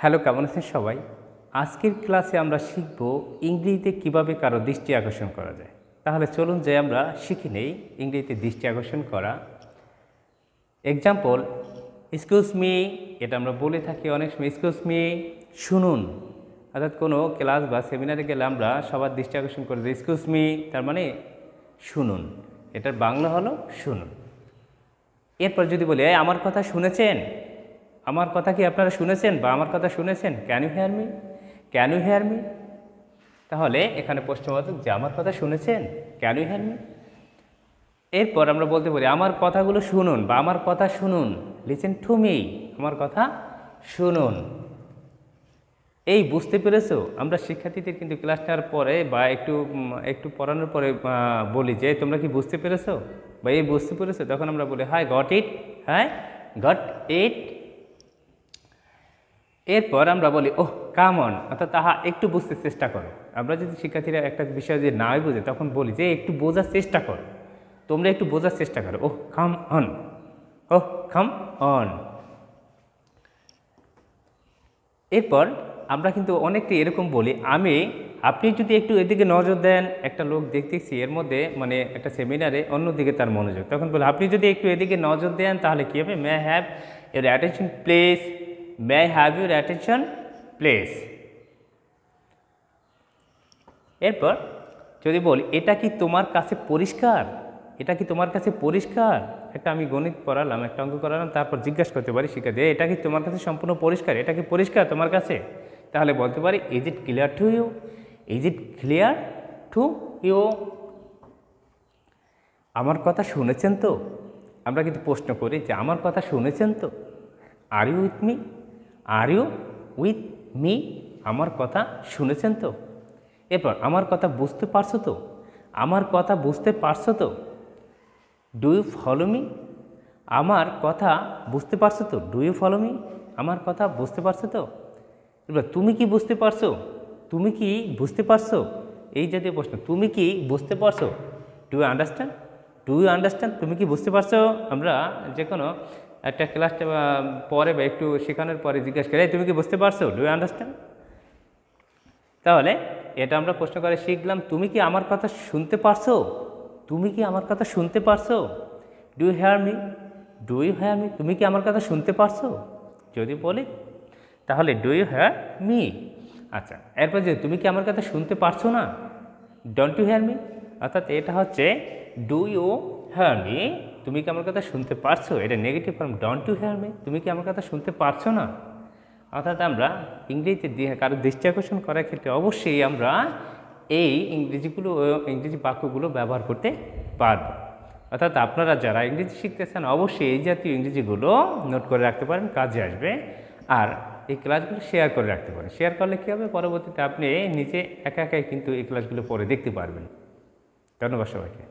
Hello, কেমন আছেন সবাই? আজকের ক্লাসে আমরা শিখব ইংরেজিতে কিভাবে কারো দৃষ্টি আকর্ষণ করা যায়। তাহলে চলুন যে আমরা শিখে নেই ইংরেজিতে দৃষ্টি আকর্ষণ করা। এক্সাম্পল, এক্সকিউজ মি, এটা আমরা বলে থাকি অনেক সময়। এক্সকিউজ মি, শুনুন। অর্থাৎ কোনো ক্লাস বা সেমিনারে গেলে আমরা সবার দৃষ্টি আকর্ষণ করে যে এক্সকিউজ মি, তার মানে শুনুন। এটার বাংলা হলো শুনুন। এরপর যদি বলি আমার কথা শুনেছেন, আমার কথা কি আপনারা শুনেছেন বা আমার কথা শুনেছেন? Can you hear me? Can you hear me? তাহলে এখানে প্রশ্নবোধক যে আমার কথা শুনেছেন, ক্যান ইউ হেয়ার মি? এরপর আমরা বলতে পারি আমার কথাগুলো শুনুন বা আমার কথা শুনুন, লিসেন টু মি, আমার কথা শুনুন। এই বুঝতে পেরেছো? আমরা শিক্ষার্থীদের কিন্তু ক্লাস নেওয়ার পরে বা একটু পড়ানোর পরে বলি যে তোমরা কি বুঝতে পেরেছো বা এই বুঝতে পেরেছো, তখন আমরা বলি হাই গট ইট, হ্যাঁ গট ইট। এরপর আমরা বলি ওহ কাম অন, অর্থাৎ তাহা একটু বুঝতে চেষ্টা করো। আমরা যদি শিক্ষার্থীরা একটা বিষয় যদি নাই বুঝে তখন বলি যে একটু বোঝার চেষ্টা করো, তোমরা একটু বোঝার চেষ্টা করো। Oh come on, oh come on. এরপর আমরা কিন্তু অনেকটা এরকম বলি আপনি যদি একটু এদিকে নজর দেন, একটা লোক দেখতেছি এর মধ্যে মানে একটা সেমিনারে অন্যদিকে তার মনোযোগ, তখন বলি আপনি যদি একটু এদিকে নজর দেন তাহলে কী হবে? May have your attention please, may have your attention please. এরপর যদি বলি এটা কি তোমার কাছে পরিষ্কার, এটা কি তোমার কাছে পরিষ্কার। একটা আমি গণিত পড়ালাম, একটা অঙ্ক করালাম, তারপর জিজ্ঞাসা করতে পারি শিক্ষার্থী এটা কি তোমার কাছে সম্পূর্ণ পরিষ্কার, এটা কি পরিষ্কার তোমার কাছে? তাহলে বলতে পারি is it clear to you, is it clear to you. আমার কথা শুনেছেন তো? আমরা কিন্তু প্রশ্ন করি যে আমার কথা শুনেছেন তো? Are you with me, are you with me, আমার কথা শুনেছেন তো? এরপর আমার কথা বুঝতে পারছো তো? আমার কথা বুঝতে পারছো তো? ডু ইউ ফলো মি, আমার কথা বুঝতে পারছো তো? ডু ইউ ফলো মি, আমার কথা বুঝতে পারছো তো? এবার তুমি কি বুঝতে পারছো, তুমি কি বুঝতে পারছো, এই জাতীয় প্রশ্ন। তুমি কি বুঝতে পারছো? Do you understand, do you understand, তুমি কি বুঝতে পারছো? আমরা যে কোনো একটা ক্লাসটা পরে বা একটু শেখানোর পরে জিজ্ঞাসা করি তুমি কি বুঝতে পারছো, ডু ইউ আন্ডারস্ট্যান্ড। তাহলে এটা আমরা প্রশ্ন করে শিখলাম তুমি কি আমার কথা শুনতে পারছো, তুমি কি আমার কথা শুনতে পারছো? Do you hear me, do you hear me, তুমি কি আমার কথা শুনতে পারছো? যদি বলি তাহলে ডু ইউ হেয়ার মি। আচ্ছা, এরপর যে তুমি কি আমার কথা শুনতে পারছো না, ডোন্ট ইউ হেয়ার মি, অর্থাৎ এটা হচ্ছে ডু ইউ হেয়ার মি, তুমি কি আমার কথা শুনতে পারছো, এটা negative form don't you hear me, তুমি কি আমার কথা শুনতে পারছো না। অর্থাৎ আমরা ইংরেজিতে কারো দৃষ্টি আকর্ষণ করার ক্ষেত্রে অবশ্যই আমরা এই ইংরেজি বাক্যগুলো ব্যবহার করতে পারব। অর্থাৎ আপনারা যারা ইংরেজি শিখতেছেন অবশ্যই এই জাতীয় ইংরেজিগুলো নোট করে রাখতে পারেন, কাজে আসবে। আর এই ক্লাসগুলো শেয়ার করে রাখতে পারেন। শেয়ার করলে কী হবে, পরবর্তীতে আপনি নিজে একা একাই কিন্তু এই ক্লাসগুলো পরে দেখতে পারবেন। ধন্যবাদ সবাইকে।